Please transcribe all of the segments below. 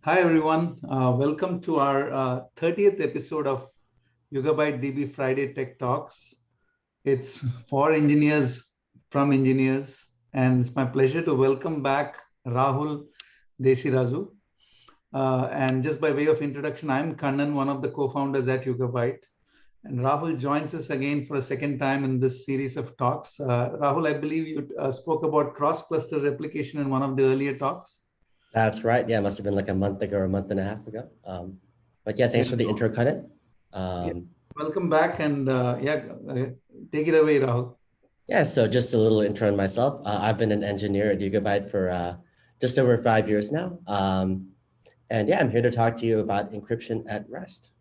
Hi, everyone. Welcome to our 30th episode of Yugabyte DB Friday Tech Talks. It's for engineers, from engineers, and it's my pleasure to welcome back Rahul Desiraju. And just by way of introduction, I'm Kannan, one of the co-founders at Yugabyte. And Rahul joins us again for a second time in this series of talks. Rahul, I believe you spoke about cross-cluster replication in one of the earlier talks. That's right. Yeah, it must have been like a month ago or a month and a half ago. But yeah, thanks for the intro, Kannan. Welcome back, and take it away, Rahul. Yeah, so just a little intro on myself. I've been an engineer at Yugabyte for just over 5 years now. And yeah, I'm here to talk to you about encryption at rest.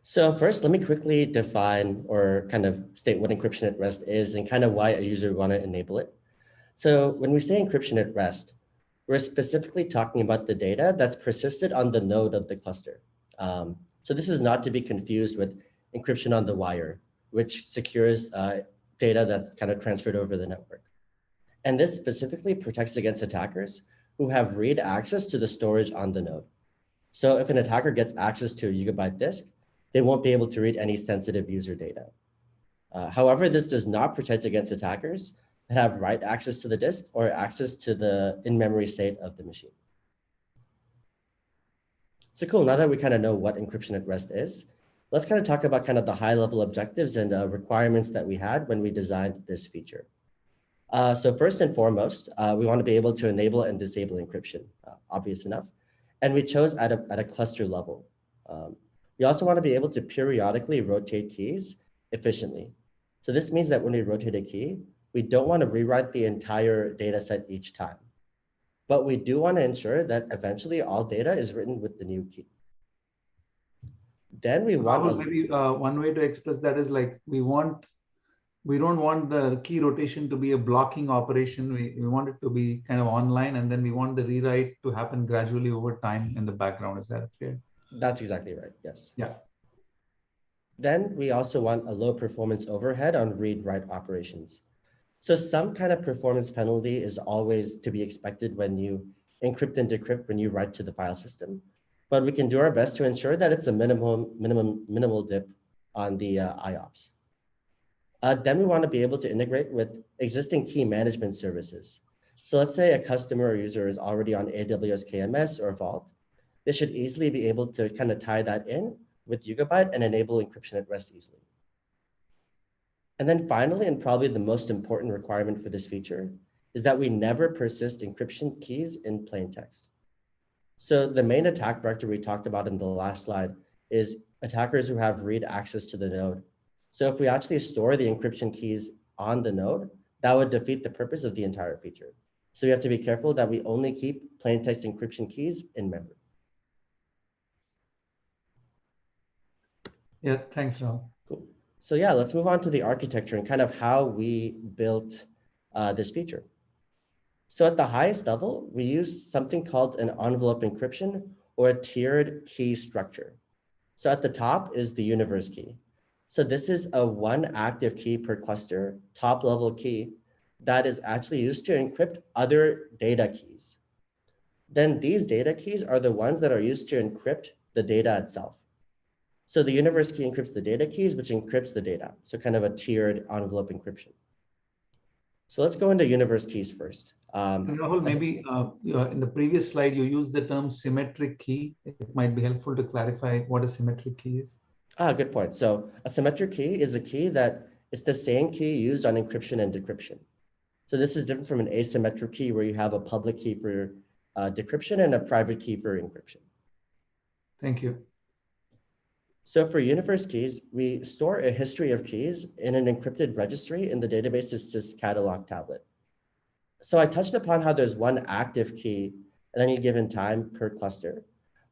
So first, let me quickly define or kind of state what encryption at rest is and kind of why a user would want to enable it. So when we say encryption at rest, we're specifically talking about the data that's persisted on the node of the cluster. So this is not to be confused with encryption on the wire, which secures data that's kind of transferred over the network. And this specifically protects against attackers who have read access to the storage on the node. So if an attacker gets access to a Yugabyte disk, they won't be able to read any sensitive user data. However, this does not protect against attackers that have write access to the disk or access to the in-memory state of the machine. So cool, now that we kind of know what encryption at rest is, let's kind of talk about kind of the high-level objectives and requirements that we had when we designed this feature. So first and foremost, we want to be able to enable and disable encryption, obvious enough. And we chose at a cluster level. We also want to be able to periodically rotate keys efficiently. So this means that when we rotate a key, we don't want to rewrite the entire data set each time. But we do want to ensure that eventually all data is written with the new key. Then we want maybe one way to express that is like we don't want the key rotation to be a blocking operation. We want it to be kind of online, and then we want the rewrite to happen gradually over time in the background. Is that fair? That's exactly right, yes. Yeah. Then we also want a low performance overhead on read-write operations. So some kind of performance penalty is always to be expected when you encrypt and decrypt when you write to the file system. But we can do our best to ensure that it's a minimal dip on the IOPS. Then we want to be able to integrate with existing key management services. So let's say a customer or user is already on AWS KMS or Vault. They should easily be able to kind of tie that in with Yugabyte and enable encryption at rest easily. And then finally, and probably the most important requirement for this feature, is that we never persist encryption keys in plain text. So the main attack vector we talked about in the last slide is attackers who have read access to the node. So if we actually store the encryption keys on the node, that would defeat the purpose of the entire feature. So we have to be careful that we only keep plain text encryption keys in memory. Yeah, thanks, Rahul. Cool. So yeah, let's move on to the architecture and kind of how we built this feature. So at the highest level, we use something called an envelope encryption or a tiered key structure. So at the top is the universe key. So this is a one active key per cluster, top level key that is actually used to encrypt other data keys. Then these data keys are the ones that are used to encrypt the data itself. So the universe key encrypts the data keys, which encrypts the data. So kind of a tiered envelope encryption. So let's go into universe keys first. Rahul, maybe in the previous slide, you used the term symmetric key. It might be helpful to clarify what a symmetric key is. Good point. So a symmetric key is a key that is the same key used on encryption and decryption. So this is different from an asymmetric key where you have a public key for decryption and a private key for encryption. Thank you. So for universe keys, we store a history of keys in an encrypted registry in the database's syscatalog tablet. So I touched upon how there's one active key at any given time per cluster,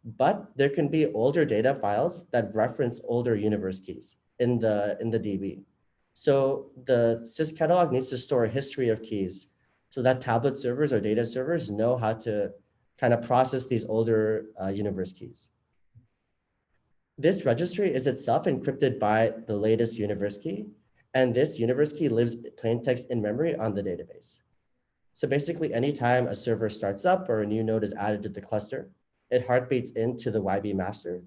but there can be older data files that reference older universe keys in the DB. So the syscatalog needs to store a history of keys so that tablet servers or data servers know how to kind of process these older universe keys. This registry is itself encrypted by the latest universe key, and this universe key lives plain text in memory on the database. So basically, anytime a server starts up or a new node is added to the cluster, it heartbeats into the YB master.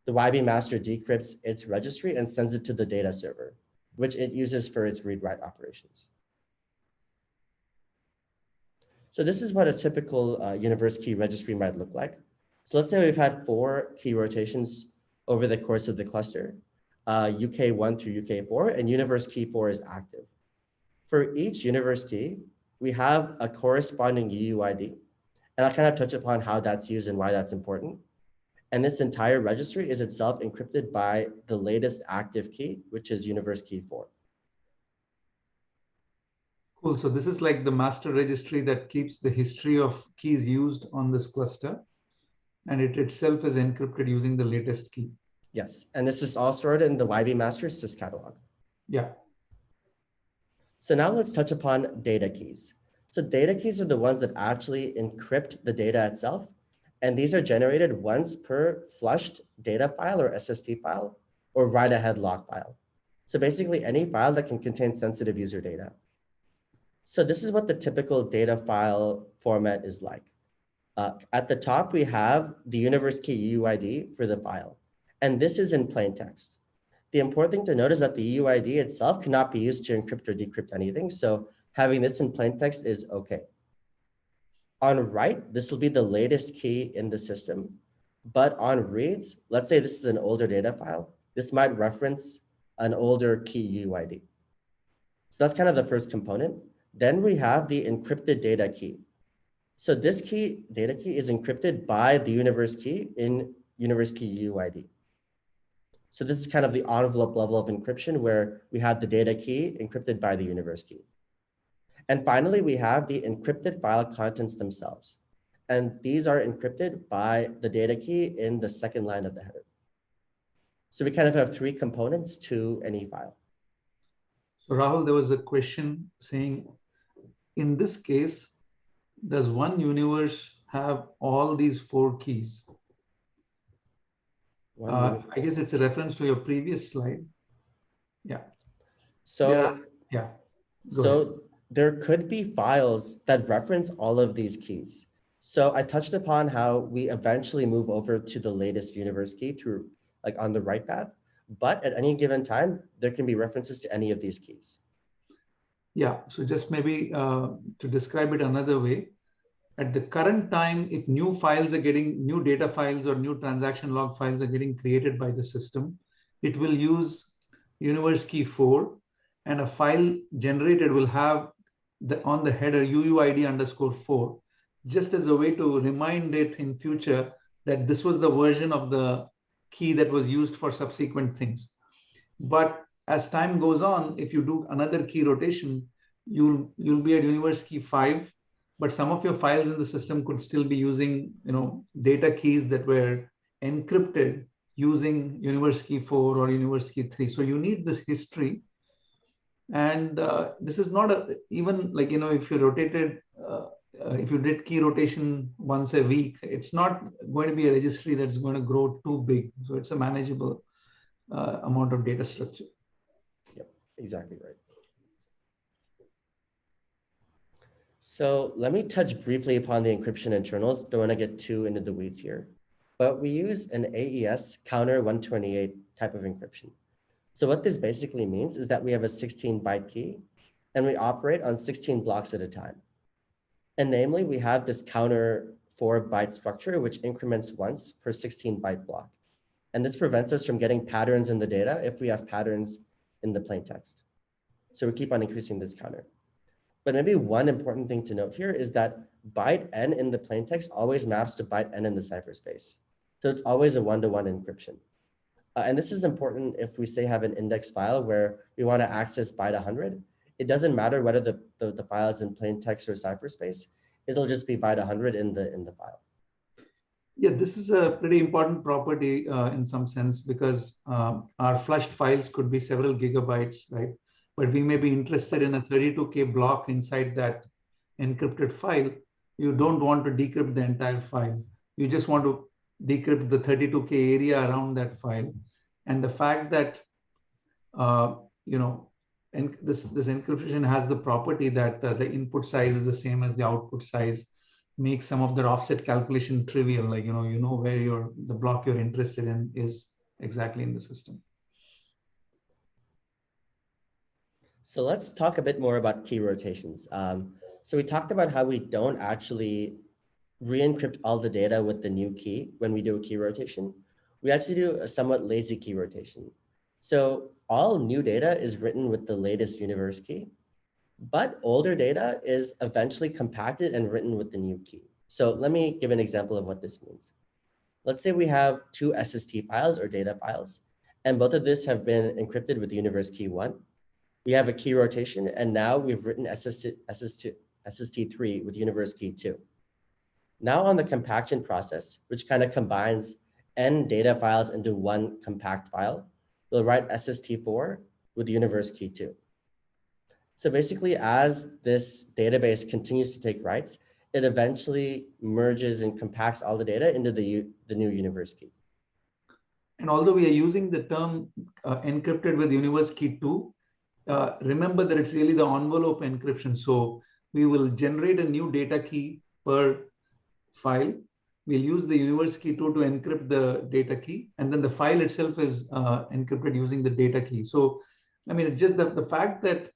The YB master decrypts its registry and sends it to the data server, which it uses for its read-write operations. So this is what a typical universe key registry might look like. So let's say we've had 4 key rotations over the course of the cluster, UK1 through UK4, and universe key 4 is active. For each universe key, we have a corresponding UUID, and I'll kind of touch upon how that's used and why that's important. And this entire registry is itself encrypted by the latest active key, which is universe key 4. Cool. So this is like the master registry that keeps the history of keys used on this cluster, and it itself is encrypted using the latest key. Yes, and this is all stored in the YB master syscatalog. Yeah. So now let's touch upon data keys. So data keys are the ones that actually encrypt the data itself. And these are generated once per flushed data file or SST file or write-ahead log file. So basically any file that can contain sensitive user data. So this is what the typical data file format is like. At the top, we have the universe key UUID for the file. And this is in plain text. The important thing to note is that the UUID itself cannot be used to encrypt or decrypt anything. So having this in plain text is okay. On write, this will be the latest key in the system. But on reads, let's say this is an older data file, this might reference an older key UUID. So that's kind of the first component. Then we have the encrypted data key. So this key, data key, is encrypted by the universe key in universe key UUID. So this is kind of the envelope level of encryption where we have the data key encrypted by the universe key. And finally, we have the encrypted file contents themselves. And these are encrypted by the data key in the second line of the header. So we kind of have 3 components to any file. So Rahul, there was a question saying, in this case, does one universe have all these 4 keys? I guess it's a reference to your previous slide. Yeah. So, yeah. So there could be files that reference all of these keys. So I touched upon how we eventually move over to the latest universe key through like on the write path, but at any given time, there can be references to any of these keys. Yeah, so just maybe to describe it another way, at the current time, if new data files or new transaction log files are getting created by the system, it will use universe key 4, and a file generated will have on the header UUID_4, just as a way to remind it in future that this was the version of the key that was used for subsequent things. But as time goes on, if you do another key rotation, you'll be at universe key 5, but some of your files in the system could still be using data keys that were encrypted using universe key 4 or universe key 3. So you need this history. And this is not even like, if you rotated, if you did key rotation once a week, it's not going to be a registry that's going to grow too big. So it's a manageable amount of data structure. Yep, exactly right. So let me touch briefly upon the encryption internals. Don't want to get too into the weeds here, but we use an AES counter 128 type of encryption. So what this basically means is that we have a 16-byte key and we operate on 16 blocks at a time. And namely, we have this counter 4-byte structure, which increments once per 16-byte block. And this prevents us from getting patterns in the data if we have patterns in the plain text. So we keep on increasing this counter. But maybe one important thing to note here is that byte n in the plain text always maps to byte n in the cipher space. So it's always a 1-to-1 encryption. And this is important if we say have an index file where we want to access byte 100. It doesn't matter whether the file is in plain text or cipher space. It'll just be byte 100 in the file. Yeah, this is a pretty important property in some sense, because our flushed files could be several gigabytes, right? But we may be interested in a 32K block inside that encrypted file. You don't want to decrypt the entire file. You just want to decrypt the 32K area around that file. And the fact that, and this encryption has the property that the input size is the same as the output size, makes some of the offset calculation trivial. Like, you know where the block you're interested in is exactly in the system. So let's talk a bit more about key rotations. So we talked about how we don't actually re-encrypt all the data with the new key when we do a key rotation. We actually do a somewhat lazy key rotation. So all new data is written with the latest universe key, but older data is eventually compacted and written with the new key. So let me give an example of what this means. Let's say we have two SST files or data files, and both of this have been encrypted with universe key 1. We have a key rotation, and now we've written SST3 with universe key 2. Now on the compaction process, which kind of combines n data files into one compact file, we'll write SST4 with universe key 2. So basically, as this database continues to take writes, it eventually merges and compacts all the data into the new universe key. And although we are using the term encrypted with universe key 2, remember that it's really the envelope encryption. So we will generate a new data key per file. We'll use the universe key 2 to encrypt the data key, and then the file itself is encrypted using the data key. So, I mean, just the fact that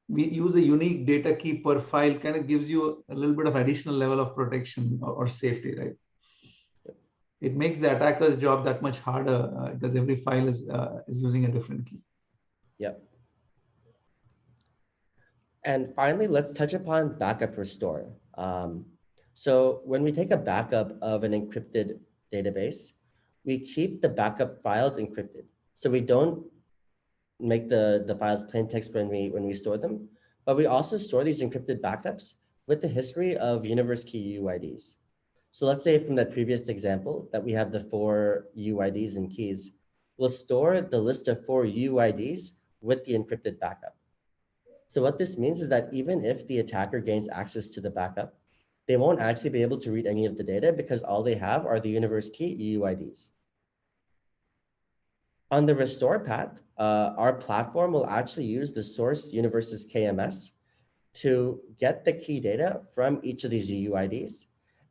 we use a unique data key per file kind of gives you a little bit of additional level of protection or safety, right? It makes the attacker's job that much harder because every file is using a different key. Yep. And finally, let's touch upon backup restore. So when we take a backup of an encrypted database, we keep the backup files encrypted. So we don't make the files plain text when we store them, but we also store these encrypted backups with the history of universe key UIDs. So let's say from that previous example that we have the 4 UIDs and keys, we'll store the list of 4 UIDs with the encrypted backup. So what this means is that even if the attacker gains access to the backup, they won't actually be able to read any of the data because all they have are the universe key UIDs. On the restore path, our platform will actually use the source universe's KMS to get the key data from each of these UIDs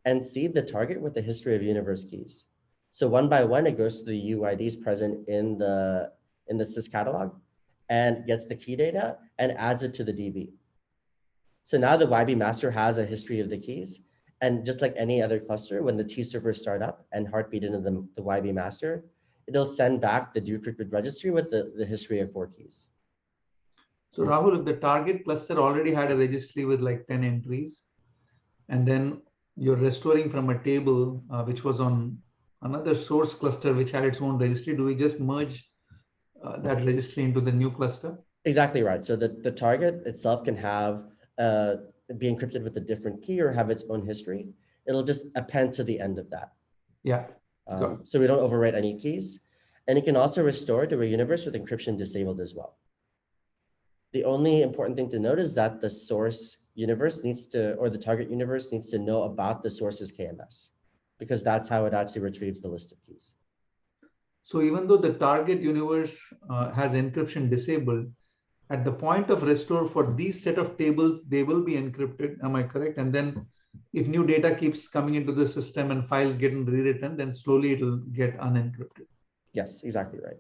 and seed the target with the history of universe keys. So one by one, it goes to the UIDs present in the sys catalog and gets the key data and adds it to the DB. So now the YB master has a history of the keys. And just like any other cluster, when the T servers start up and heartbeat into the YB master, it'll send back the decrypted registry with the history of 4 keys. So Rahul, if the target cluster already had a registry with like 10 entries, and then you're restoring from a table which was on another source cluster which had its own registry, do we just merge that registry into the new cluster? Exactly right. So the target itself can have be encrypted with a different key or have its own history. It'll just append to the end of that. Yeah. So we don't overwrite any keys. And it can also restore to a universe with encryption disabled as well. The only important thing to note is that the source universe needs to, or the target universe needs to know about the source's KMS, because that's how it actually retrieves the list of keys. So even though the target universe has encryption disabled, at the point of restore for these set of tables, they will be encrypted. Am I correct? And then if new data keeps coming into the system and files getting rewritten, then slowly it'll get unencrypted. Yes, exactly right.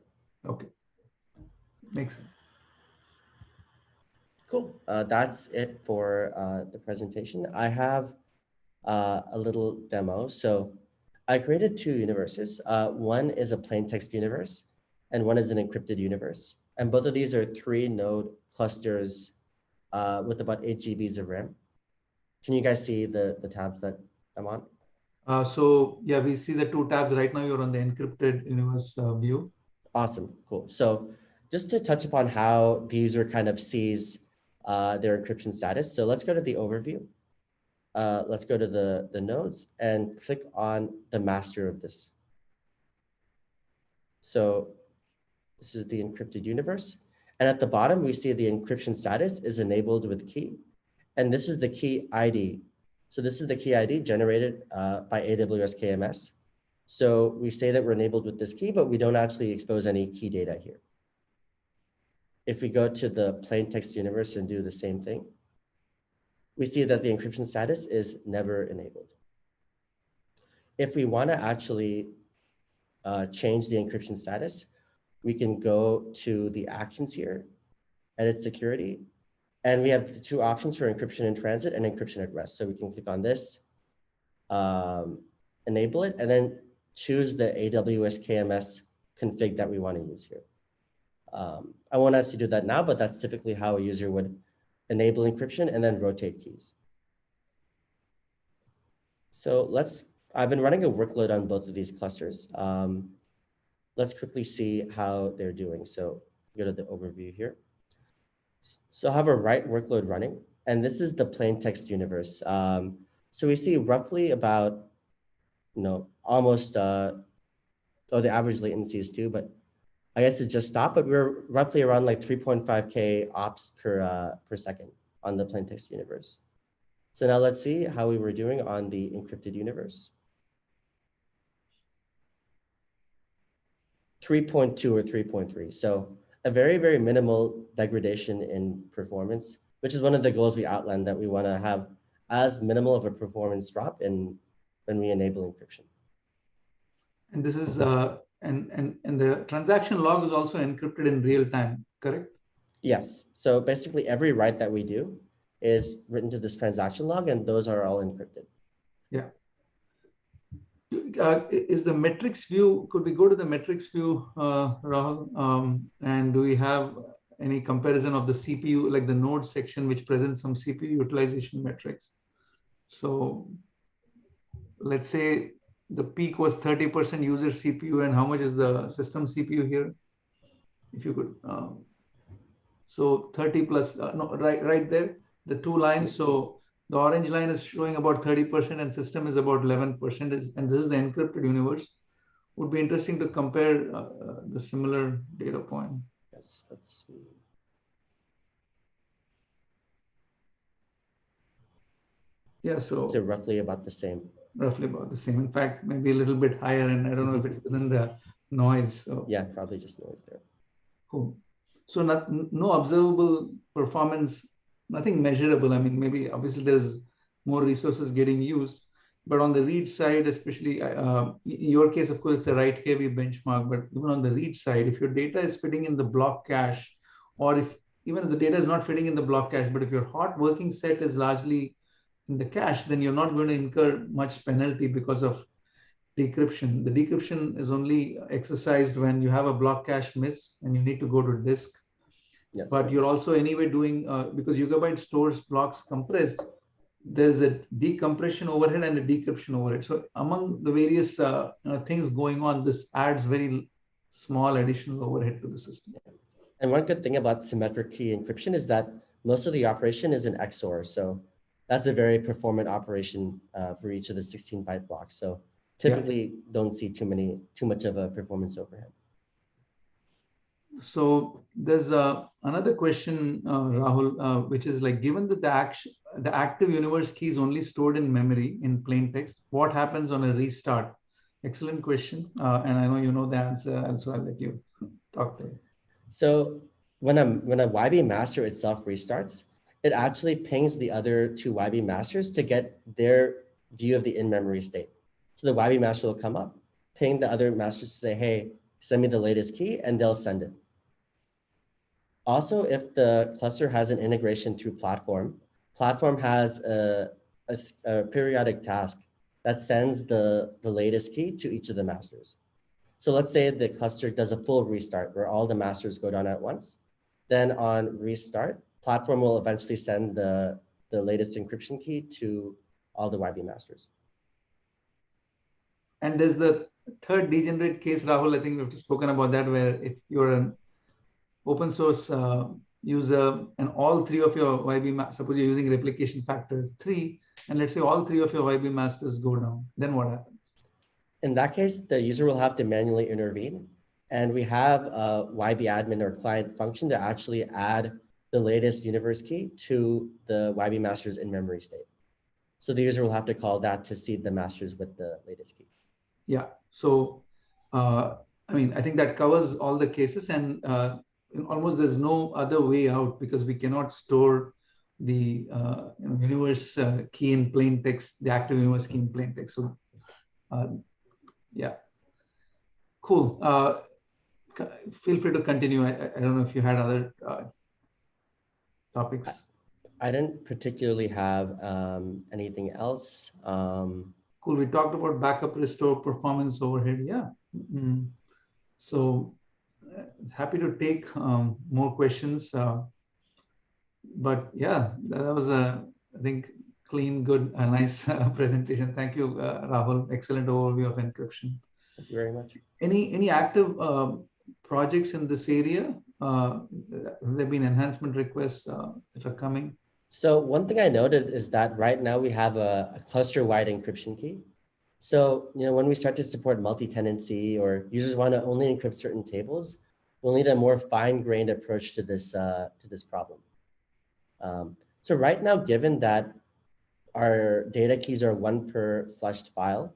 Okay. Makes sense. Cool. That's it for the presentation. I have a little demo. So I created 2 universes. One is a plain text universe and one is an encrypted universe. And both of these are 3 node clusters with about 8 GBs of RAM. Can you guys see the tabs that I'm on? So yeah, we see the 2 tabs right now. You're on the encrypted universe view. Awesome, cool. So just to touch upon how the user kind of sees their encryption status. So let's go to the overview. Let's go to the nodes and click on the master of this. So this is the encrypted universe. And at the bottom, we see the encryption status is enabled with key. And this is the key ID. So this is the key ID generated by AWS KMS. So we say that we're enabled with this key, but we don't actually expose any key data here. If we go to the plain text universe and do the same thing, we see that the encryption status is never enabled. If we want to actually change the encryption status, we can go to the actions here, edit security, and we have two options for encryption in transit and encryption at rest. So we can click on this, enable it, and then choose the AWS KMS config that we want to use here. I won't actually do that now, but that's typically how a user would enable encryption and then rotate keys. So I've been running a workload on both of these clusters. Let's quickly see how they're doing. So go to the overview here. So I have a write workload running, and this is the plain text universe. So we see roughly about, almost, the average latency is 2, but I guess it just stopped, but we're roughly around like 3.5K ops per second on the plain text universe. So now let's see how we were doing on the encrypted universe. 3.2 or 3.3. So a very, very minimal degradation in performance, which is one of the goals we outlined, that we want to have as minimal of a performance drop when we enable encryption. And this is and the transaction log is also encrypted in real time, correct? Yes. So basically every write that we do is written to this transaction log, and those are all encrypted. Yeah. Is the metrics view, could we go to the metrics view, Rahul? And do we have any comparison of the CPU, like the node section, which presents some CPU utilization metrics? So let's say the peak was 30% user CPU, and how much is the system CPU here? If you could, so 30 plus, no, right there, the two lines. So the orange line is showing about 30% and system is about 11%, and this is the encrypted universe. Would be interesting to compare the similar data point. Yes, let's see. Yeah, so roughly about the same. Roughly about the same. In fact, maybe a little bit higher, and I don't know if it's within the noise. So. Yeah, probably just noise there. Cool. So no observable performance, nothing measurable. I mean, maybe obviously there's more resources getting used, but on the read side, especially in your case, of course, it's a write heavy benchmark, but even on the read side, if your data is fitting in the block cache, or if even if the data is not fitting in the block cache, but if your hot working set is largely in the cache, then you're not going to incur much penalty because of decryption. The decryption is only exercised when you have a block cache miss and you need to go to disk. Yes, but you're also anyway doing, because Yugabyte stores blocks compressed, there's a decompression overhead and a decryption overhead. So among the various things going on, this adds very small additional overhead to the system. And one good thing about symmetric key encryption is that most of the operation is in XOR. So that's a very performant operation for each of the 16-byte blocks. So typically don't see too much of a performance overhead. So there's another question, Rahul, which is like, given that the active universe key is only stored in memory in plain text, what happens on a restart? Excellent question. And I know you know the answer, and so I'll let you talk to it. So when a YB master itself restarts, it actually pings the other two YB masters to get their view of the in-memory state. So the YB master will come up, ping the other masters to say, hey, send me the latest key, and they'll send it. Also, if the cluster has an integration through Platform has a periodic task that sends the latest key to each of the masters. So let's say the cluster does a full restart where all the masters go down at once. Then on restart, Platform will eventually send the latest encryption key to all the YB masters. And there's the third degenerate case, Rahul, I think we've spoken about that, where if you're an open source user and all three of your YB, suppose you're using replication factor 3, and let's say all three of your YB masters go down, then what happens? In that case, the user will have to manually intervene. And we have a YB admin or client function to actually add the latest universe key to the YB master's in-memory state. So the user will have to call that to seed the masters with the latest key. Yeah. So, I mean, I think that covers all the cases. And almost there's no other way out because we cannot store the universe key in plain text, the active universe key in plain text. So yeah, cool. Feel free to continue. I don't know if you had other topics. I didn't particularly have anything else. Cool. We talked about backup, restore, performance overhead. Yeah. So happy to take more questions. But yeah, that was I think, clean, good, nice presentation. Thank you, Rahul. Excellent overview of encryption. Thank you very much. Any active projects in this area? Have there been enhancement requests that are coming? So one thing I noted is that right now we have a cluster-wide encryption key. So when we start to support multi-tenancy or users want to only encrypt certain tables, we'll need a more fine-grained approach to this problem. So right now, given that our data keys are one per flushed file,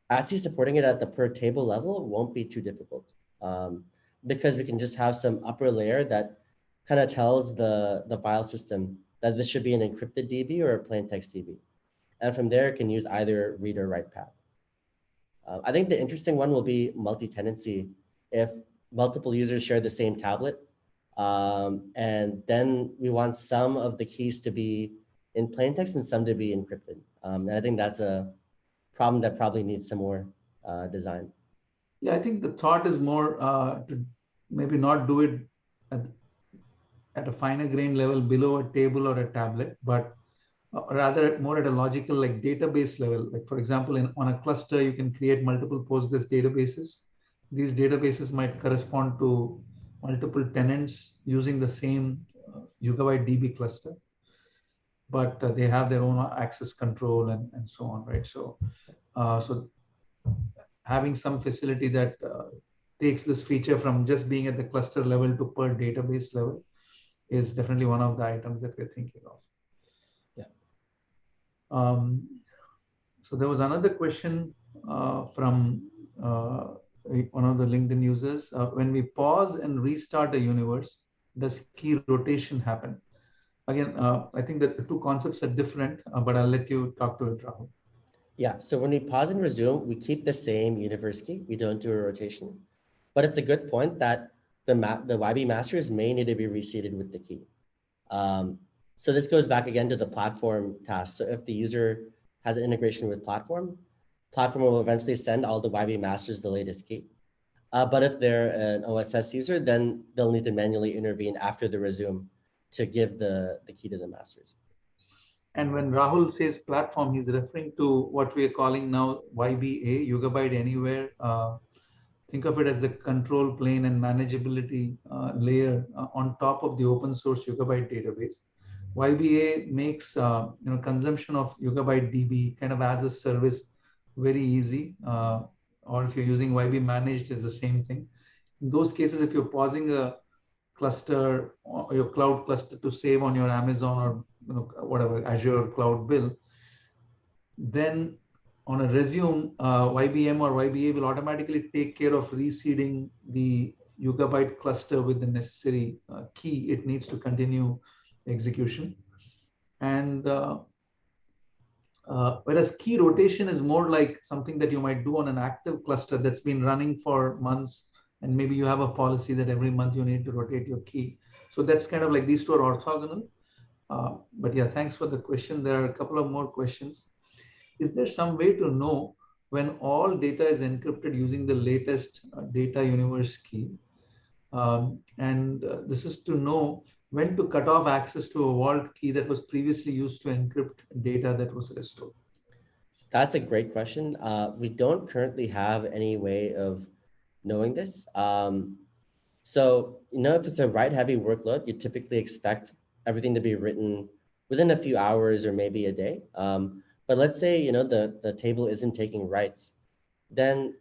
actually supporting it at the per table level won't be too difficult, because we can just have some upper layer that kind of tells the file system that this should be an encrypted DB or a plain text DB. And from there, it can use either read or write path. I think the interesting one will be multi-tenancy. If multiple users share the same tablet, and then we want some of the keys to be in plain text and some to be encrypted. And I think that's a problem that probably needs some more design. Yeah, I think the thought is more to maybe not do it at a finer grain level below a table or a tablet, but rather more at a logical, like database level. Like for example, on a cluster, you can create multiple Postgres databases. These databases might correspond to multiple tenants using the same Yugabyte DB cluster, but they have their own access control and so on, right? So, so having some facility that takes this feature from just being at the cluster level to per database level is definitely one of the items that we're thinking of. Yeah. So there was another question from one of the LinkedIn users. When we pause and restart a universe, does key rotation happen? Again, I think that the two concepts are different, but I'll let you talk to it, Rahul. Yeah, so when we pause and resume, we keep the same universe key. We don't do a rotation. But it's a good point that the YB masters may need to be reseated with the key. So this goes back again to the platform task. So if the user has an integration with platform will eventually send all the YB masters the latest key. But if they're an OSS user, then they'll need to manually intervene after the resume to give the key to the masters. And when Rahul says platform, he's referring to what we are calling now YBA, Yugabyte Anywhere. Think of it as the control plane and manageability layer on top of the open source Yugabyte database. YBA makes consumption of Yugabyte DB kind of as a service very easy. Or if you're using YB managed, it's the same thing. In those cases, if you're pausing a cluster or your cloud cluster to save on your Amazon or whatever Azure cloud bill, then on a resume, YBM or YBA will automatically take care of reseeding the Yugabyte cluster with the necessary key it needs to continue execution. And whereas key rotation is more like something that you might do on an active cluster that's been running for months, and maybe you have a policy that every month you need to rotate your key. So that's kind of like these two are orthogonal. But yeah, thanks for the question. There are a couple of more questions. Is there some way to know when all data is encrypted using the latest data universe key? This is to know when to cut off access to a vault key that was previously used to encrypt data that was restored. That's a great question. We don't currently have any way of knowing this. So, if it's a write-heavy workload, you typically expect everything to be written within a few hours or maybe a day. But let's say, the table isn't taking writes, then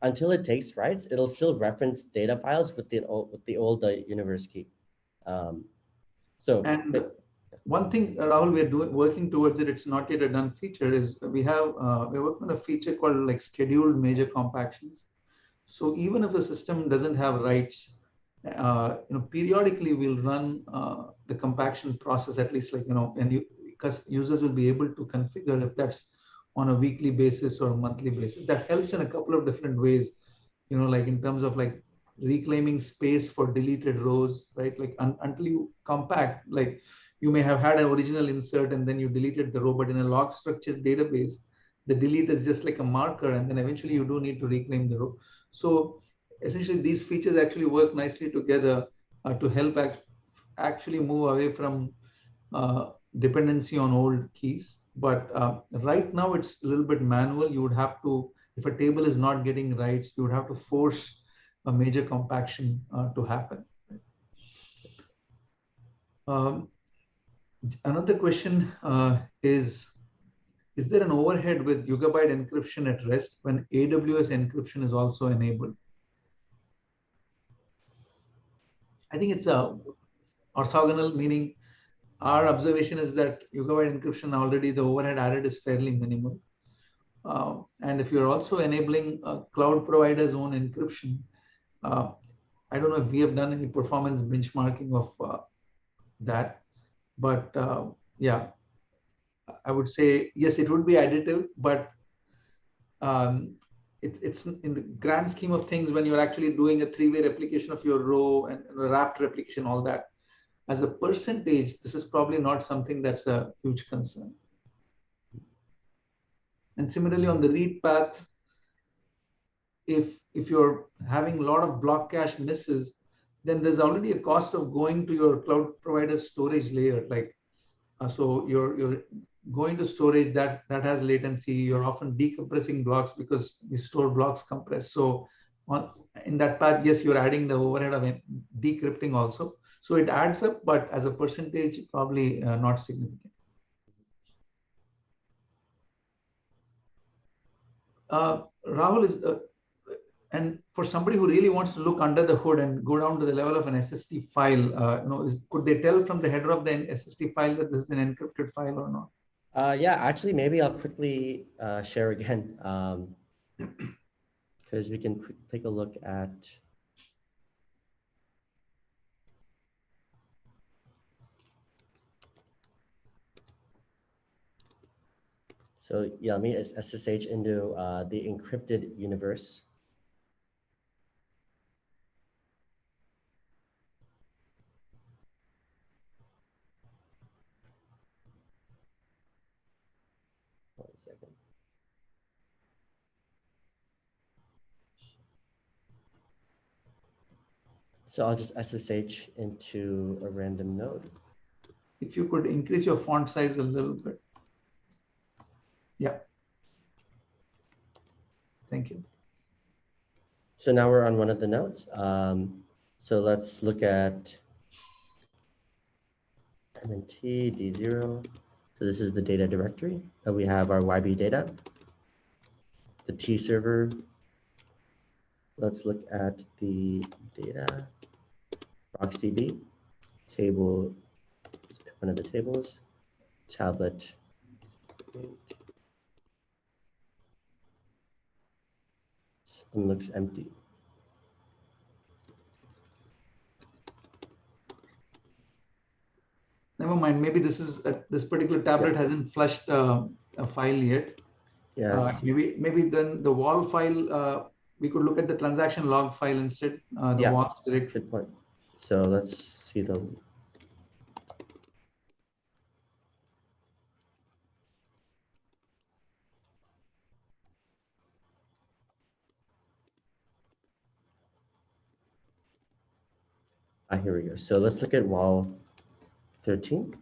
until it takes writes, it'll still reference data files with the old universe key. One thing, Rahul, we're working towards it. It's not yet a done feature. Is we're working on a feature called like scheduled major compactions. So even if the system doesn't have writes, periodically we'll run the compaction process, at least because users will be able to configure if that's on a weekly basis or a monthly basis. That helps in a couple of different ways, like in terms of like reclaiming space for deleted rows, right? Like until you compact, like you may have had an original insert and then you deleted the row, but in a log structured database, the delete is just like a marker, and then eventually you do need to reclaim the row. So essentially these features actually work nicely together to help actually move away from dependency on old keys. But right now it's a little bit manual. You would have to, if a table is not getting writes, you would have to force a major compaction to happen. Another question is there an overhead with Yugabyte encryption at rest when AWS encryption is also enabled? I think it's a orthogonal, meaning our observation is that Yugabyte encryption already the overhead added is fairly minimal. And if you're also enabling cloud provider's own encryption, I don't know if we have done any performance benchmarking of that, but yeah, I would say yes, it would be additive, but it's in the grand scheme of things when you're actually doing a three-way replication of your row and a wrapped replication, all that. As a percentage, this is probably not something that's a huge concern. And similarly, on the read path, if you're having a lot of block cache misses, then there's already a cost of going to your cloud provider storage layer. Like, so you're going to storage that has latency. You're often decompressing blocks because we store blocks compressed. So in that path, yes, you're adding the overhead of decrypting also. So it adds up, but as a percentage, probably not significant. Rahul is, and for somebody who really wants to look under the hood and go down to the level of an SST file, could they tell from the header of the SST file that this is an encrypted file or not? Yeah, actually, maybe I'll quickly share again, because we can take a look at. So yeah, let me SSH into the encrypted universe. One second. So I'll just SSH into a random node. If you could increase your font size a little bit. Yeah. Thank you. So now we're on one of the nodes. So let's look at MNT D0. So this is the data directory. We have our YB data, the T server. Let's look at the data, RocksDB, table, one of the tables, tablet. One looks empty. Never mind. Maybe this is this particular tablet hasn't flushed a file yet. Yeah. Maybe then the wall file. We could look at the transaction log file instead. The wall directory. Good point. So let's see the. Here we go. So let's look at wall 13.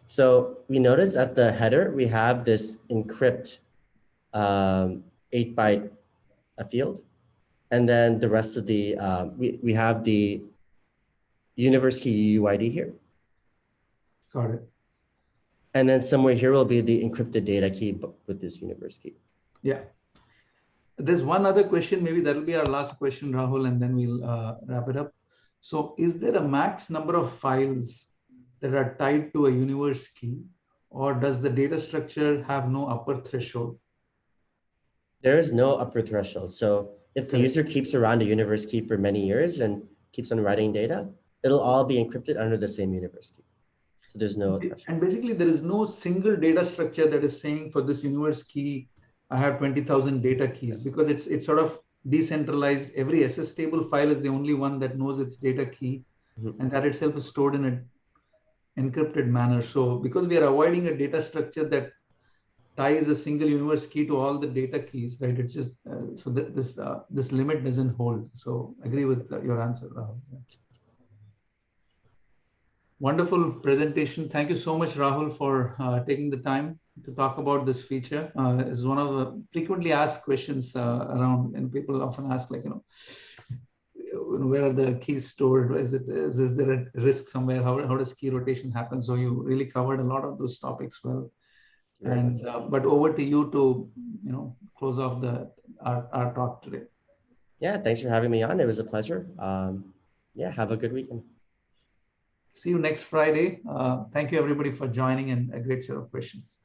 So we notice at the header, we have this encrypt 8-byte field. And then the rest of the, we have the universe key UUID here. Got it. And then somewhere here will be the encrypted data key with this universe key. Yeah. There's one other question, maybe that'll be our last question, Rahul, and then we'll wrap it up. So is there a max number of files that are tied to a universe key, or does the data structure have no upper threshold? There is no upper threshold. So if the user keeps around a universe key for many years and keeps on writing data, it'll all be encrypted under the same universe key. So there's no threshold. And basically, there is no single data structure that is saying for this universe key, I have 20,000 data keys, because it's sort of decentralized. Every SS table file is the only one that knows its data key, and that itself is stored in an encrypted manner. So because we are avoiding a data structure that ties a single universe key to all the data keys, right? It's just so that this limit doesn't hold. So agree with your answer, Rahul. Yeah. Wonderful presentation. Thank you so much, Rahul, for taking the time to talk about this feature. It's one of the frequently asked questions around, and people often ask, like, where are the keys stored? Is there a risk somewhere? How does key rotation happen? So you really covered a lot of those topics well. And but over to you to close off our talk today. Yeah, thanks for having me on. It was a pleasure. Yeah, have a good weekend. See you next Friday. Thank you everybody for joining, and a great set of questions.